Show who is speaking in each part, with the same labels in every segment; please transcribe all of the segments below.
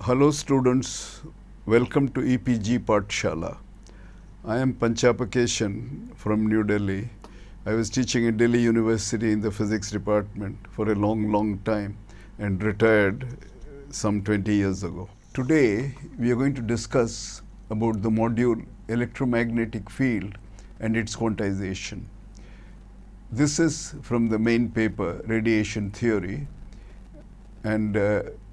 Speaker 1: Hello students, welcome to EPG Pathshala. I am Panchapakeshan from New Delhi. I was teaching in Delhi University in the physics department for a long time and retired some 20 years ago. Today we are going to discuss about the module electromagnetic field and its quantization. This is from the main paper Radiation Theory, and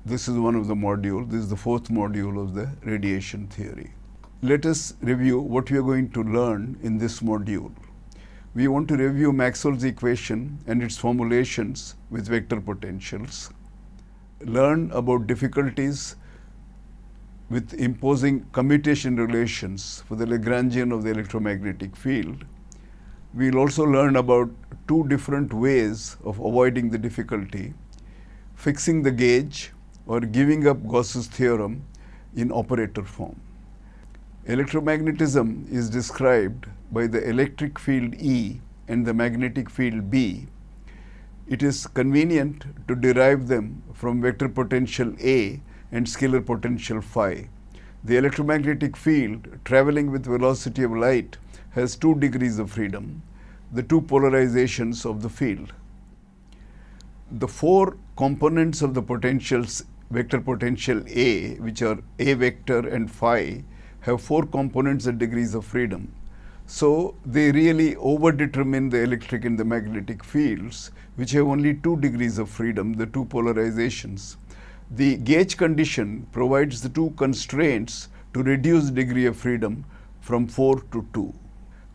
Speaker 1: this is one of the modules. This is the fourth module of the radiation theory. Let us review what we are going to learn in this module. We want to review Maxwell's equation and its formulations with vector potentials, learn about difficulties with imposing commutation relations for the Lagrangian of the electromagnetic field. We will also learn about two different ways of avoiding the difficulty: fixing the gauge or giving up Gauss's theorem in operator form. Electromagnetism is described by the electric field E and the magnetic field B. It is convenient to derive them from vector potential A and scalar potential phi. The electromagnetic field traveling with velocity of light has 2 degrees of freedom, the two polarizations of the field. The 4 components of the potentials, vector potential A, which are A vector and phi, have 4 components and degrees of freedom. So they really overdetermine the electric and the magnetic fields, which have only 2 degrees of freedom, the two polarizations. The gauge condition provides the two constraints to reduce degree of freedom from 4 to 2.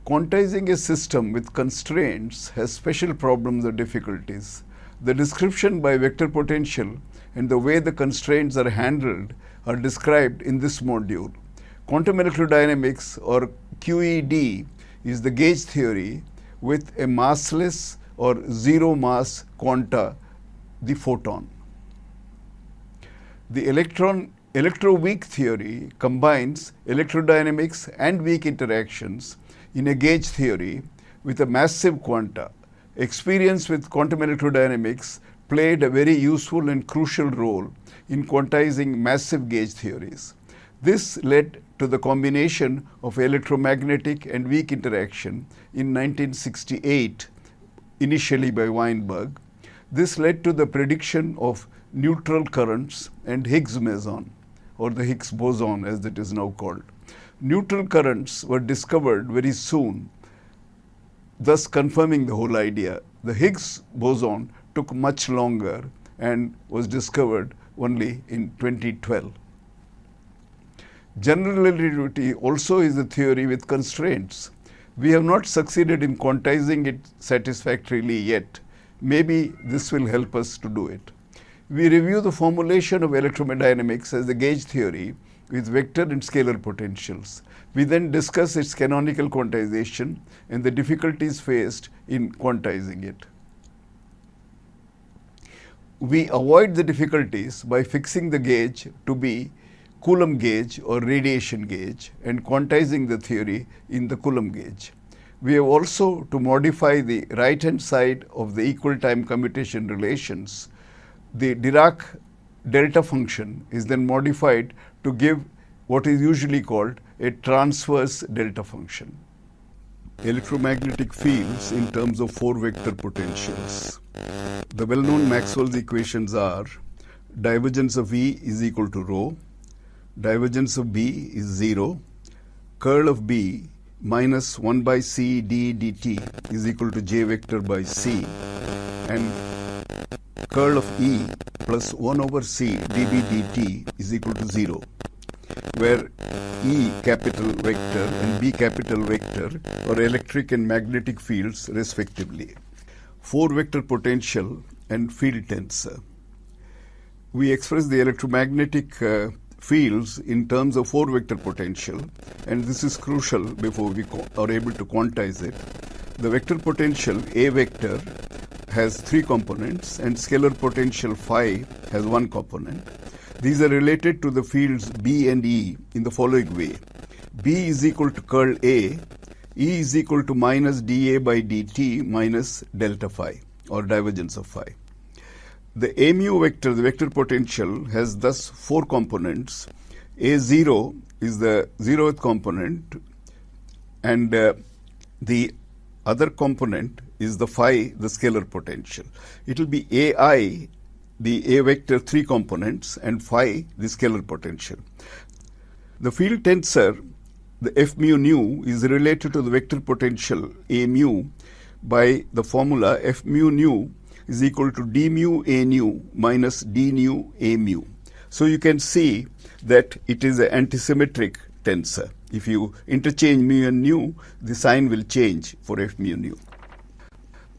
Speaker 1: Quantizing a system with constraints has special problems or difficulties. The description by vector potential and the way the constraints are handled are described in this module. Quantum electrodynamics, or QED, is the gauge theory with a massless or zero mass quanta, the photon. The electroweak theory combines electrodynamics and weak interactions in a gauge theory with a massive quanta. Experience with quantum electrodynamics played a very useful and crucial role in quantizing massive gauge theories. This led to the combination of electromagnetic and weak interaction in 1968, initially by Weinberg. This led to the prediction of neutral currents and Higgs meson, or the Higgs boson as it is now called. Neutral currents were discovered very soon, thus confirming the whole idea. The Higgs boson took much longer and was discovered only in 2012. General relativity also is a theory with constraints. We have not succeeded in quantizing it satisfactorily yet. Maybe this will help us to do it. We review the formulation of electrodynamics as a gauge theory with vector and scalar potentials. We then discuss its canonical quantization and the difficulties faced in quantizing it. We avoid the difficulties by fixing the gauge to be Coulomb gauge or radiation gauge and quantizing the theory in the Coulomb gauge. We have also to modify the right-hand side of the equal time commutation relations. The Dirac delta function is then modified to give what is usually called a transverse delta function. Electromagnetic fields in terms of 4 vector potentials. The well-known Maxwell's equations are: divergence of E is equal to rho, divergence of B is 0, curl of B minus 1 by C d dt is equal to J vector by C, and curl of E plus 1 over C dB dt is equal to 0, where E capital vector and B capital vector are electric and magnetic fields respectively. 4 vector potential and field tensor. We express the electromagnetic fields in terms of 4 vector potential, and this is crucial before we are able to quantize it. The vector potential A vector has 3 components and scalar potential phi has 1 component. These are related to the fields B and E in the following way: B is equal to curl A, E is equal to minus dA by dt minus delta phi, or divergence of phi. The A mu vector, the vector potential, has thus four components. A0 is the zeroth component, and the other component is the phi, the scalar potential. It will be AI, the A vector, three components, and phi, the scalar potential. The field tensor, the F mu nu, is related to the vector potential A mu by the formula F mu nu is equal to d mu A nu minus d nu A mu. So you can see that it is an antisymmetric tensor. If you interchange mu and nu, the sign will change for F mu nu.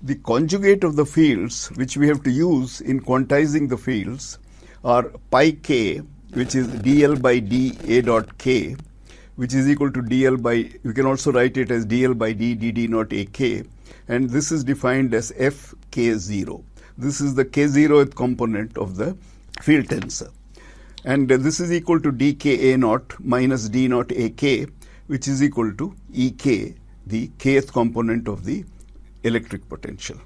Speaker 1: The conjugate of the fields which we have to use in quantizing the fields are pi k, which is dl by d A dot k, which is equal to dl by, you can also write it as dl by d dd naught ak, and this is defined as f k0. This is the k0th component of the field tensor. And this is equal to dk naught minus d naught ak, which is equal to ek, the kth component of the electric potential.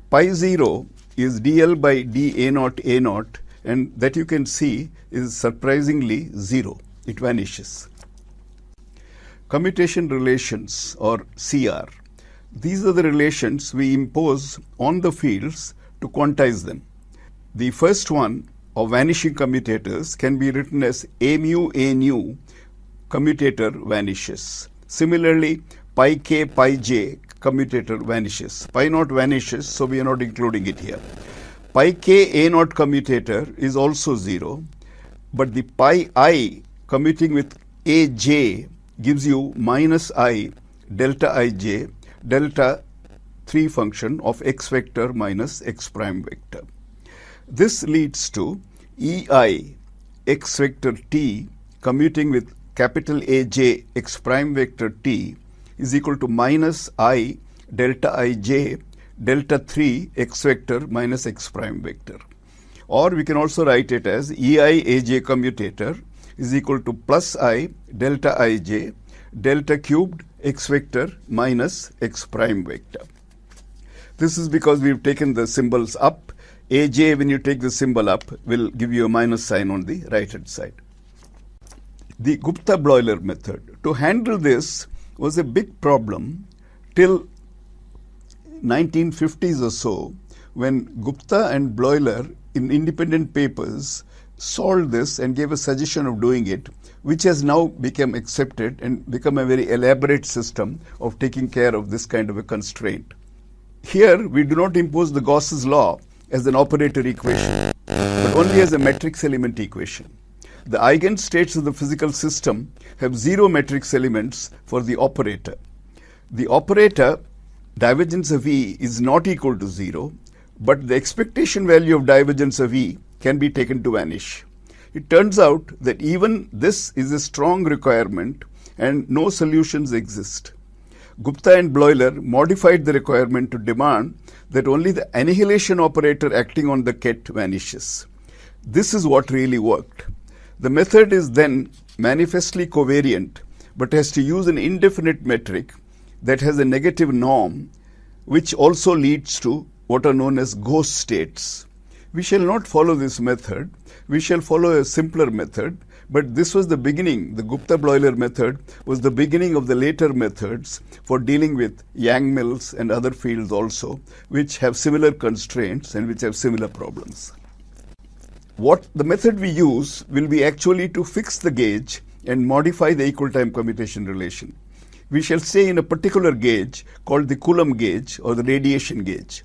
Speaker 1: Pi 0 is dl by d A naught, and that you can see is surprisingly 0. It vanishes. Commutation relations, or CR. These are the relations we impose on the fields to quantize them. The first one of vanishing commutators can be written as A mu A nu, commutator vanishes. Similarly, pi k pi j, commutator vanishes. Pi naught vanishes, so we are not including it here. Pi k A naught commutator is also 0, but the pi I commuting with aj gives you minus I delta ij delta 3 function of x vector minus x prime vector. This leads to ei x vector t commuting with capital AJ x prime vector t is equal to minus I delta ij delta 3 x vector minus x prime vector. Or we can also write it as ei aj commutator is equal to plus I delta ij delta cubed x vector minus x prime vector. This is because we've taken the symbols up. Aj, when you take the symbol up, will give you a minus sign on the right hand side. The Gupta-Bloiler method. To handle this was a big problem till 1950s or so, when Gupta and Bloiler in independent papers solved this and gave a suggestion of doing it, which has now become accepted and become a very elaborate system of taking care of this kind of a constraint. Here we do not impose the Gauss's law as an operator equation, but only as a matrix element equation. The eigenstates of the physical system have 0 matrix elements for the operator. The operator divergence of E is not equal to 0, but the expectation value of divergence of E can be taken to vanish. It turns out that even this is a strong requirement and no solutions exist. Gupta and Bloiler modified the requirement to demand that only the annihilation operator acting on the ket vanishes. This is what really worked. The method is then manifestly covariant, but has to use an indefinite metric that has a negative norm, which also leads to what are known as ghost states. We shall not follow this method. We shall follow a simpler method, but this was the beginning. The Gupta-Bloiler method was the beginning of the later methods for dealing with Yang-Mills and other fields also, which have similar constraints and which have similar problems. What the method we use will be actually to fix the gauge and modify the equal time commutation relation. We shall stay in a particular gauge called the Coulomb gauge or the radiation gauge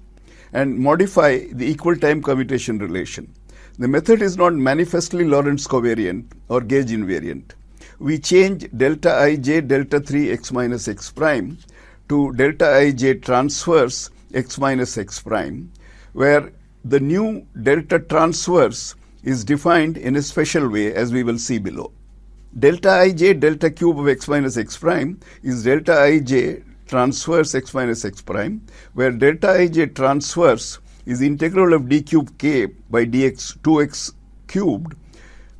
Speaker 1: and modify the equal time commutation relation. The method is not manifestly Lorentz covariant or gauge invariant. We change delta ij delta 3 x minus x prime to delta ij transverse x minus x prime, where the new delta transverse is defined in a special way, as we will see below. Delta ij delta cube of x minus x prime is delta ij transverse x minus x prime, where delta ij transverse is integral of d cube k by dx 2x cubed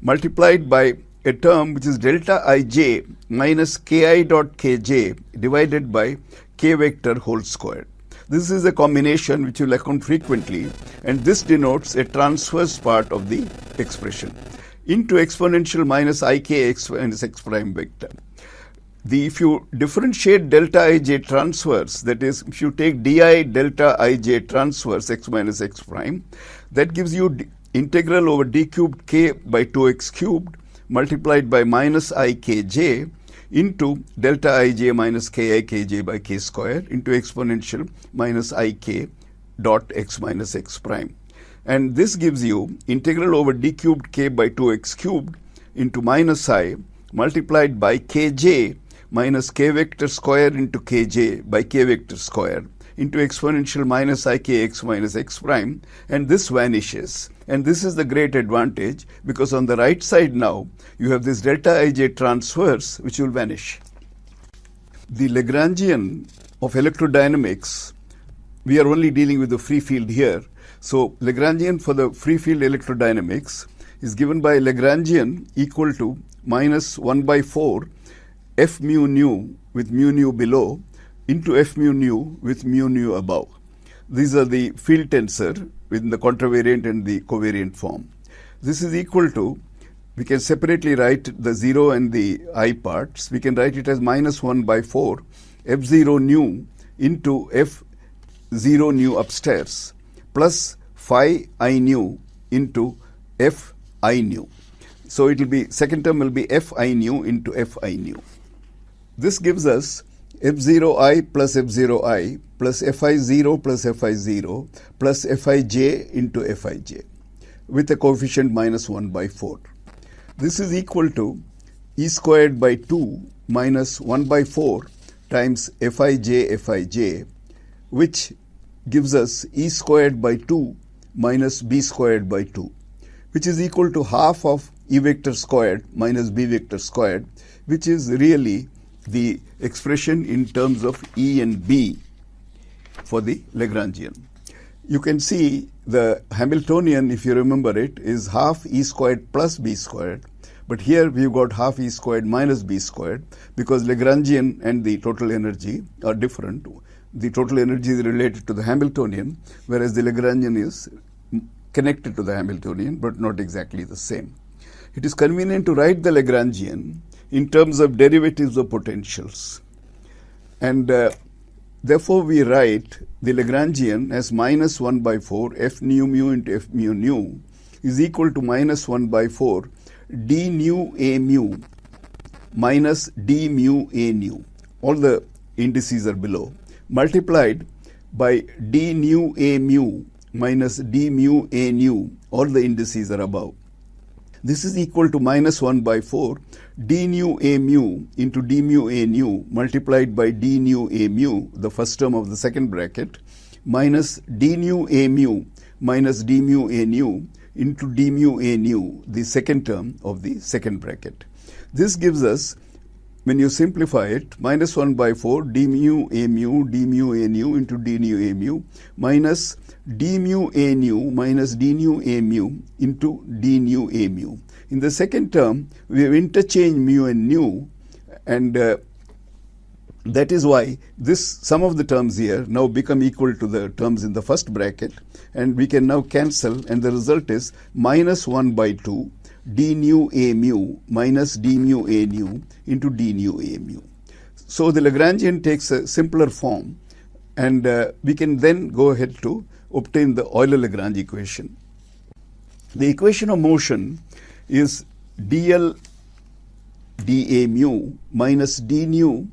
Speaker 1: multiplied by a term which is delta ij minus ki dot kj divided by k vector whole squared. This is a combination which will occur frequently, and this denotes a transverse part of the expression into exponential minus ik x minus x prime vector. If you differentiate delta ij transverse, that is, if you take di delta ij transverse x minus x prime, that gives you integral over d cubed k by 2x cubed multiplied by minus ikj into delta ij minus ki kj by k square into exponential minus ik dot x minus x prime. And this gives you integral over d cubed k by 2x cubed into minus I multiplied by kj minus k vector square into kj by k vector square into exponential minus ik x minus x prime, and this vanishes. And this is the great advantage, because on the right side now you have this delta ij transverse which will vanish. The Lagrangian of electrodynamics, we are only dealing with the free field here. So Lagrangian for the free field electrodynamics is given by Lagrangian equal to minus 1 by 4 f mu nu with mu nu below into f mu nu with mu nu above. These are the field tensor within the contravariant and the covariant form. This is equal to, we can separately write the 0 and the I parts. We can write it as minus 1 by 4 f0 nu into f0 nu upstairs plus phi I nu into f I nu. So it will be, second term will be f I nu into f I nu. This gives us f0i plus f0i plus fi0 plus fi0 plus fij into fij with a coefficient minus 1 by 4. This is equal to e squared by 2 minus 1 by 4 times fij, which gives us e squared by 2 minus b squared by 2, which is equal to half of e vector squared minus b vector squared, which is really the expression in terms of E and B for the Lagrangian. You can see the Hamiltonian, if you remember it, is half E squared plus B squared, but here we've got half E squared minus B squared, because Lagrangian and the total energy are different. The total energy is related to the Hamiltonian, whereas the Lagrangian is connected to the Hamiltonian, but not exactly the same. It is convenient to write the Lagrangian in terms of derivatives of potentials, and therefore we write the Lagrangian as minus 1 by 4 f nu mu into f mu nu is equal to minus 1 by 4 d nu a mu minus d mu a nu, all the indices are below, multiplied by d nu a mu minus d mu a nu, all the indices are above. This is equal to minus 1 by 4 d nu a mu into d mu a nu multiplied by d nu a mu, the first term of the second bracket, minus d nu a mu minus d mu a nu into d mu a nu, the second term of the second bracket. This gives us, when you simplify it, minus 1 by 4 d mu a mu d mu a nu into d nu a mu minus d mu a nu minus d nu a mu into d nu a mu. In the second term, we have interchanged mu and nu, and that is why this sum of the terms here now become equal to the terms in the first bracket, and we can now cancel, and the result is minus 1 by 2 d nu a mu minus d mu a nu into d nu a mu. So the Lagrangian takes a simpler form, and we can then go ahead to obtain the Euler-Lagrange equation. The equation of motion is dl dA mu minus d nu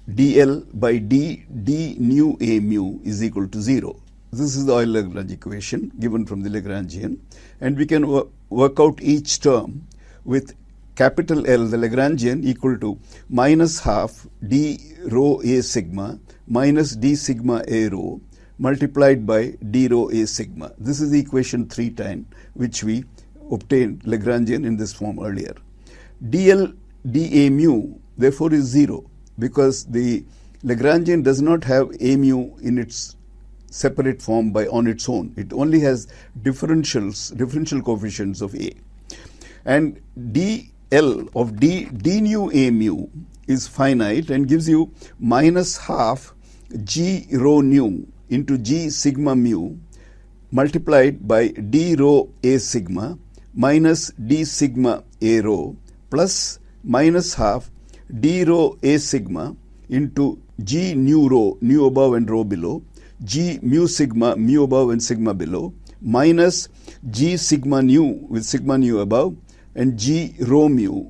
Speaker 1: dl by d nu a mu is equal to 0. This is the Euler-Lagrange equation given from the Lagrangian, and we can work out each term with capital L, the Lagrangian, equal to minus half d rho a sigma minus d sigma a rho multiplied by d rho a sigma. This is the equation 310, which we obtained Lagrangian in this form earlier. dl dA mu therefore is 0, because the Lagrangian does not have a mu in its separate form by on its own. It only has differential coefficients of a, and dl of d nu a mu is finite and gives you minus half g rho nu into G sigma mu multiplied by D rho A sigma minus D sigma A rho plus minus half D rho A sigma into G nu rho, nu above and rho below, G mu sigma, mu above and sigma below, minus G sigma nu with sigma nu above and G rho mu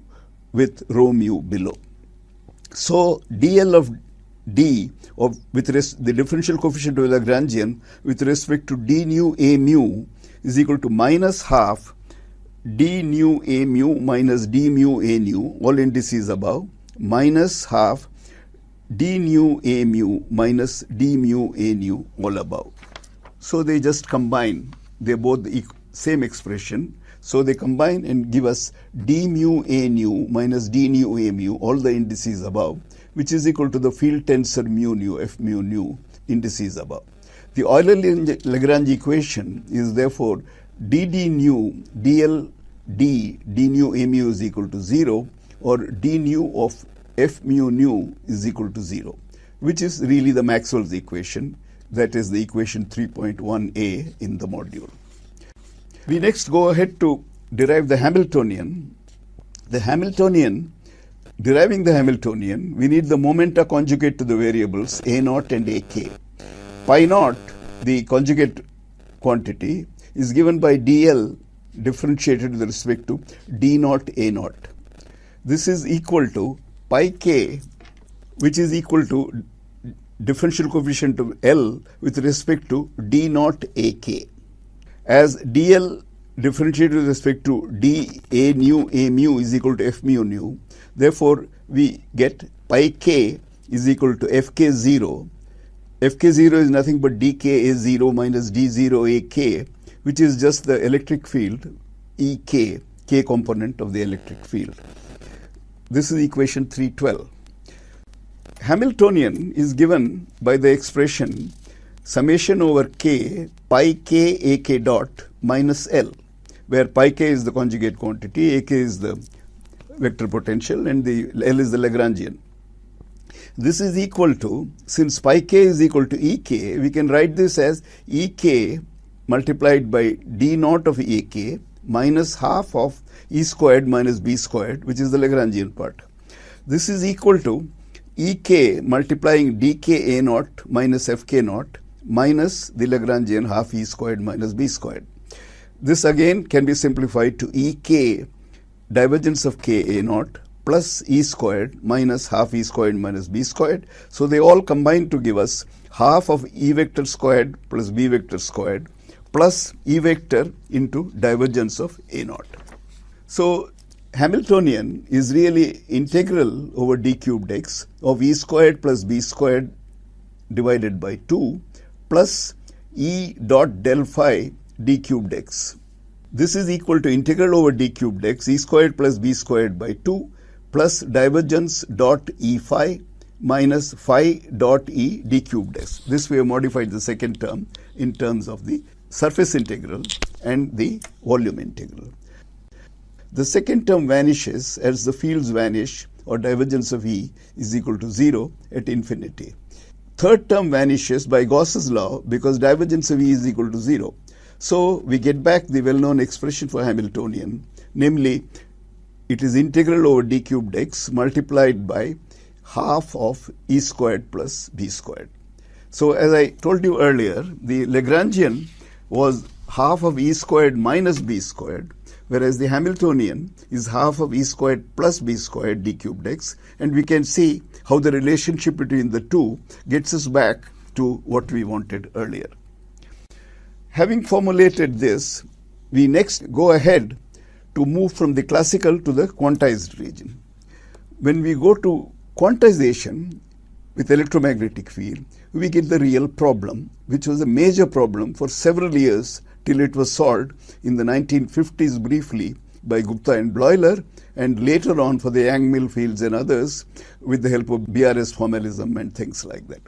Speaker 1: with rho mu below. So dl of d of the differential coefficient of Lagrangian with respect to d nu a mu is equal to minus half d nu a mu minus d mu a nu, all indices above, minus half d nu a mu minus d mu a nu, all above. So they just combine, they're both the same expression. So they combine and give us d mu a nu minus d nu a mu, all the indices above, which is equal to the field tensor mu nu, f mu nu, indices above. The Euler-Lagrange equation is therefore dd nu dl d nu a mu is equal to 0, or d nu of f mu nu is equal to 0, which is really the Maxwell's equation, that is the equation 3.1a in the module. We next go ahead to derive the Hamiltonian. Deriving the Hamiltonian, we need the momenta conjugate to the variables a naught and ak. Pi naught, the conjugate quantity, is given by dl differentiated with respect to d naught a naught. This is equal to pi k, which is equal to differential coefficient of L with respect to d naught ak. As dl differentiated with respect to d a nu a mu is equal to f mu nu, therefore we get pi k is equal to fk0. Fk0 is nothing but dk a0 minus d0 ak, which is just the electric field ek, k component of the electric field. This is equation 312. Hamiltonian is given by the expression summation over k pi k ak dot minus L, where pi k is the conjugate quantity, ak is the vector potential, and the L is the Lagrangian. This is equal to, since pi k is equal to ek, we can write this as ek multiplied by d naught of ak minus half of e squared minus b squared, which is the Lagrangian part. This is equal to ek multiplying dk a naught minus fk naught minus the Lagrangian half e squared minus b squared. This again can be simplified to ek divergence of k a naught plus e squared minus half e squared minus b squared. So they all combine to give us half of e vector squared plus b vector squared plus e vector into divergence of a naught. So Hamiltonian is really integral over d cubed x of e squared plus b squared divided by 2 plus e dot del phi d cubed x. This is equal to integral over d cubed x, e squared plus b squared by 2 plus divergence dot e phi minus phi dot e d cubed x. This we have modified the second term in terms of the surface integral and the volume integral. The second term vanishes as the fields vanish, or divergence of E is equal to 0 at infinity. Third term vanishes by Gauss's law because divergence of E is equal to 0. So we get back the well-known expression for Hamiltonian, namely it is integral over d cubed x multiplied by half of E squared plus b squared. So as I told you earlier, the Lagrangian was half of E squared minus b squared, whereas the Hamiltonian is half of e squared plus b squared d cubed x, and we can see how the relationship between the two gets us back to what we wanted earlier. Having formulated this, we next go ahead to move from the classical to the quantized region. When we go to quantization with electromagnetic field, we get the real problem, which was a major problem for several years till it was solved in the 1950s briefly by Gupta and Bleuler, and later on for the Yang-Mills fields and others with the help of BRS formalism and things like that.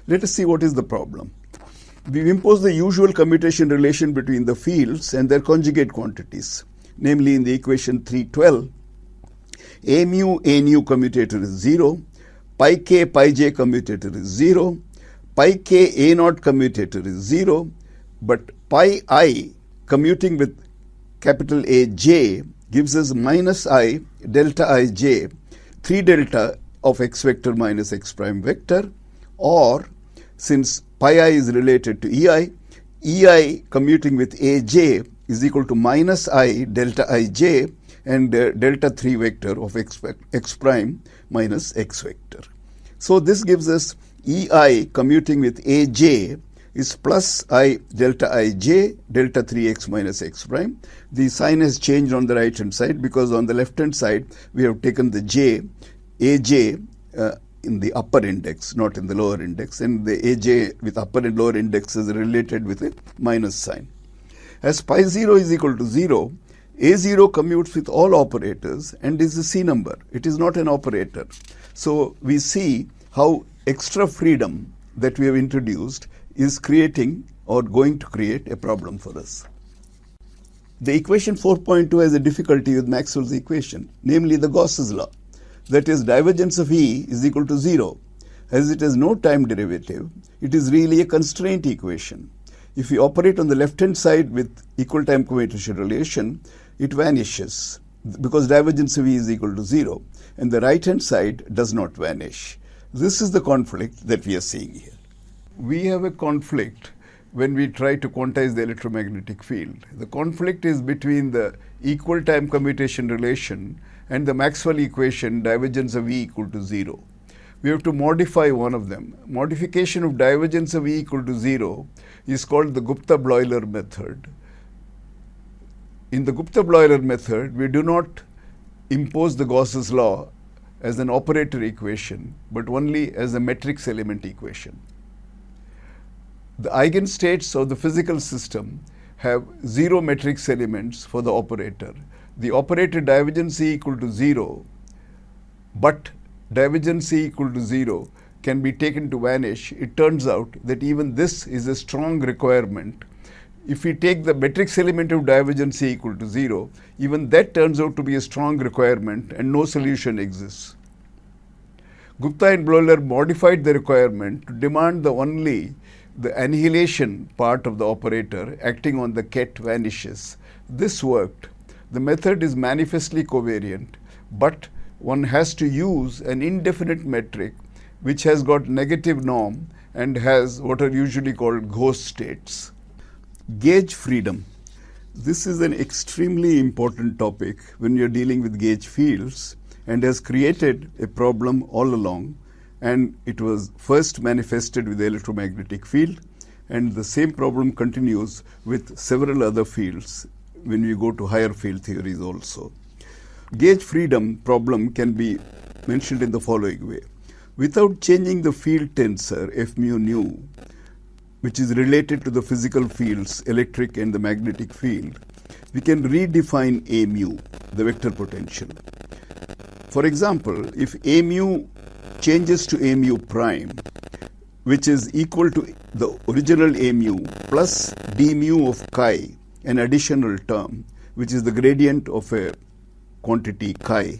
Speaker 1: Let us see what is the problem. We impose the usual commutation relation between the fields and their conjugate quantities, namely in the equation 312, a mu a nu commutator is 0, pi k pi j commutator is 0, pi k a naught commutator is 0, but pi I commuting with capital A j gives us minus I delta I j, 3 delta of x vector minus x prime vector, or since pi I is related to EI commuting with AJ is equal to minus I delta ij and delta 3 vector of x prime minus x vector. So this gives us EI commuting with AJ is plus I delta ij delta 3x minus x prime. The sign has changed on the right hand side because on the left hand side we have taken the j, AJ in the upper index, not in the lower index, and the AJ with upper and lower index is related with a minus sign. As pi 0 is equal to 0, A0 commutes with all operators and is a C number. It is not an operator. So we see how extra freedom that we have introduced is creating or going to create a problem for us. The equation 4.2 has a difficulty with Maxwell's equation, namely the Gauss's law. That is, divergence of E is equal to 0. As it has no time derivative, it is really a constraint equation. If we operate on the left hand side with equal time commutation relation, it vanishes because divergence of E is equal to 0, and the right hand side does not vanish. This is the conflict that we are seeing here. We have a conflict when we try to quantize the electromagnetic field. The conflict is between the equal time commutation relation and the Maxwell equation divergence of E equal to 0. We have to modify one of them. Modification of divergence of E equal to 0 is called the Gupta-Bloiler method. In the Gupta-Bloiler method, we do not impose the Gauss's law as an operator equation, but only as a matrix element equation. The eigenstates of the physical system have 0 matrix elements for the operator. The operator divergence E equal to 0, but divergence E equal to 0 can be taken to vanish. It turns out that even this is a strong requirement. If we take the matrix element of divergence E equal to 0, even that turns out to be a strong requirement and no solution exists. Gupta and Bloiler modified the requirement to demand only the annihilation part of the operator acting on the ket vanishes. This worked. The method is manifestly covariant, but one has to use an indefinite metric which has got negative norm and has what are usually called ghost states. Gauge freedom. This is an extremely important topic when you're dealing with gauge fields and has created a problem all along, and it was first manifested with the electromagnetic field, and the same problem continues with several other fields when we go to higher field theories also. Gauge freedom problem can be mentioned in the following way. Without changing the field tensor F mu nu, which is related to the physical fields, electric and the magnetic field, we can redefine A mu, the vector potential. For example, if A mu changes to A mu prime, which is equal to the original A mu plus d mu of chi, an additional term, which is the gradient of a quantity chi,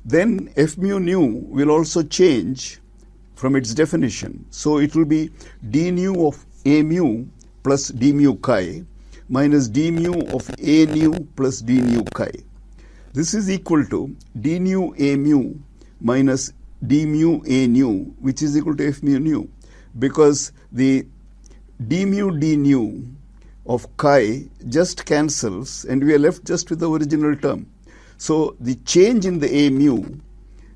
Speaker 1: then F mu nu will also change from its definition. So it will be d nu of A mu plus d mu chi minus d mu of A nu plus d nu chi. This is equal to d nu A mu minus d mu A nu, which is equal to F mu nu, because the d mu d nu of chi just cancels and we are left just with the original term. So the change in the A mu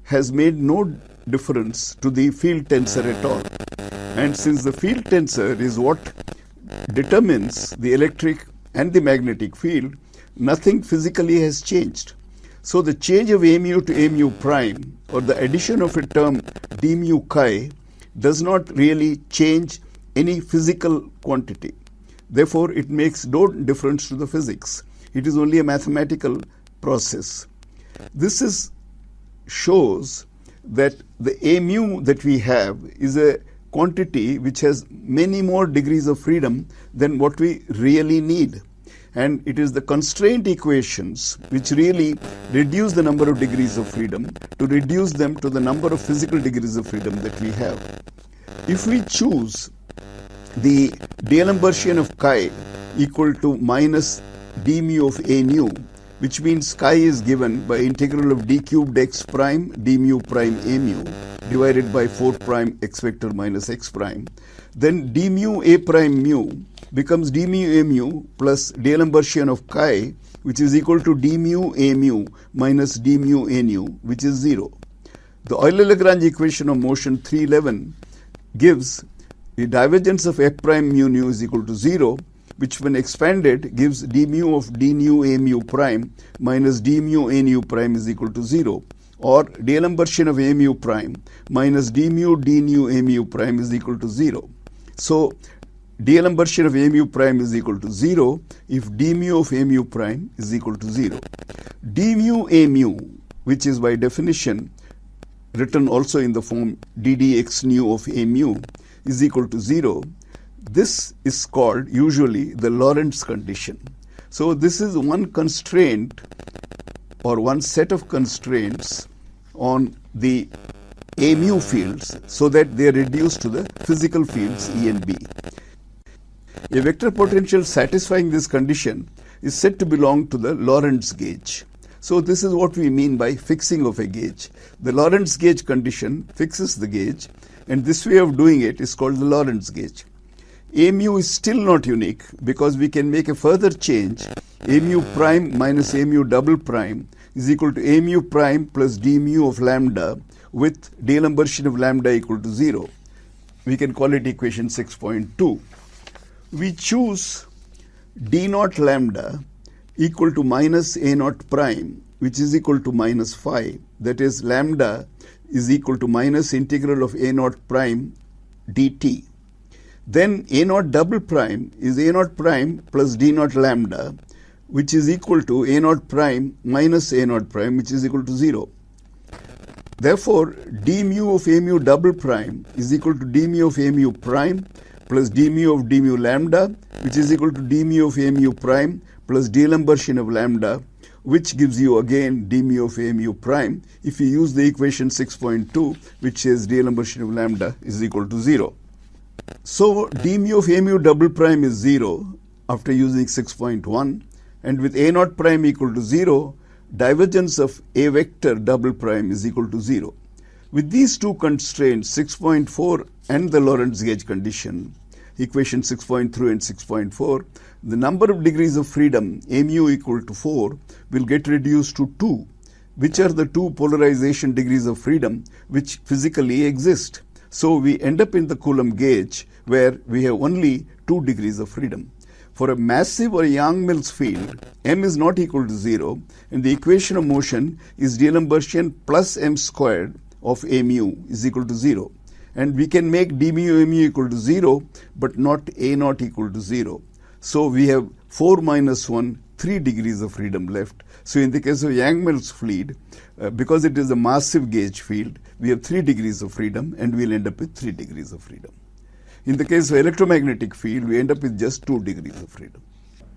Speaker 1: has made no difference to the field tensor at all. And since the field tensor is what determines the electric and the magnetic field, nothing physically has changed. So the change of A mu to A mu prime, or the addition of a term d mu chi, does not really change any physical quantity. Therefore, it makes no difference to the physics. It is only a mathematical process. This shows that the A mu that we have is a quantity which has many more degrees of freedom than what we really need. And it is the constraint equations which really reduce the number of degrees of freedom to reduce them to the number of physical degrees of freedom that we have. If we choose the D'Alembert of chi equal to minus d mu of a nu, which means chi is given by integral of d cubed x prime d mu prime a mu divided by 4 prime x vector minus x prime, then d mu a prime mu becomes d mu a mu plus D'Alembert of chi, which is equal to d mu a mu minus d mu a nu, which is 0. The Euler-Lagrange equation of motion 311 gives the divergence of f prime mu nu is equal to 0, which when expanded gives d mu of d nu a mu prime minus d mu a nu prime is equal to 0, or D'Alembert of a mu prime minus d mu d nu a mu prime is equal to 0. So D'Alembert of a mu prime is equal to 0 if d mu of a mu prime is equal to 0. D mu a mu, which is by definition written also in the form ddx nu of a mu, is equal to 0. This is called usually the Lorentz condition. So this is one constraint or one set of constraints on the a mu fields so that they are reduced to the physical fields E and B. A vector potential satisfying this condition is said to belong to the Lorentz gauge. So this is what we mean by fixing of a gauge. The Lorentz gauge condition fixes the gauge, and this way of doing it is called the Lorentz gauge. A mu is still not unique because we can make a further change. A mu prime minus a mu double prime is equal to a mu prime plus d mu of lambda with D'Alembert of lambda equal to 0. We can call it equation 6.2. We choose d naught lambda equal to minus a naught prime, which is equal to minus phi. That is, lambda is equal to minus integral of a naught prime dt. Then a naught double prime is a naught prime plus d naught lambda, which is equal to a naught prime minus a naught prime, which is equal to 0. Therefore, d mu of a mu double prime is equal to d mu of a mu prime plus d mu of d mu lambda, which is equal to d mu of a mu prime plus D'Alembert of lambda, which gives you again d mu of a mu prime if you use the equation 6.2, which says D'Alembert of lambda is equal to 0. So d mu of a mu double prime is 0 after using 6.1, and with a naught prime equal to 0, divergence of a vector double prime is equal to 0. With these two constraints, 6.4 and the Lorentz gauge condition, equation 6.3 and 6.4, the number of degrees of freedom a mu equal to 4 will get reduced to 2, which are the two polarization degrees of freedom which physically exist. So we end up in the Coulomb gauge where we have only 2 degrees of freedom. For a massive or Yang-Mills field, m is not equal to 0, and the equation of motion is D'Alembertian plus m squared of a mu is equal to 0. And we can make d mu a mu equal to 0, but not a naught equal to 0. So we have 4 minus 1, 3 degrees of freedom left. So in the case of Yang-Mills field, because it is a massive gauge field, we have 3 degrees of freedom and we'll end up with 3 degrees of freedom. In the case of electromagnetic field, we end up with just 2 degrees of freedom.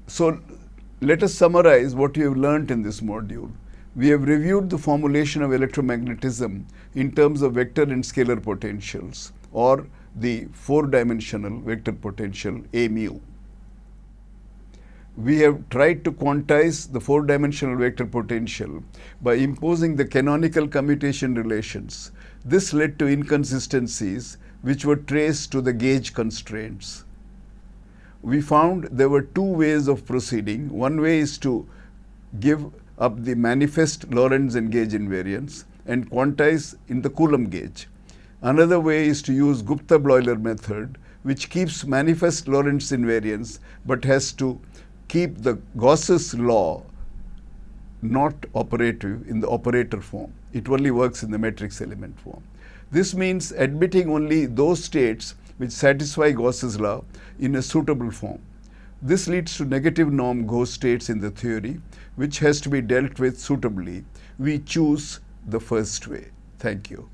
Speaker 1: So let us summarize what you have learnt in this module. We have reviewed the formulation of electromagnetism in terms of vector and scalar potentials, or the 4-dimensional vector potential A mu. We have tried to quantize the 4-dimensional vector potential by imposing the canonical commutation relations. This led to inconsistencies which were traced to the gauge constraints. We found there were 2 ways of proceeding. One way is to give up the manifest Lorentz and gauge invariance and quantize in the Coulomb gauge. Another way is to use Gupta-Bleuler method, which keeps manifest Lorentz invariance but has to keep the Gauss's law not operative in the operator form. It only works in the matrix element form. This means admitting only those states which satisfy Gauss's law in a suitable form. This leads to negative norm Gauss states in the theory, which has to be dealt with suitably. We choose the first way. Thank you.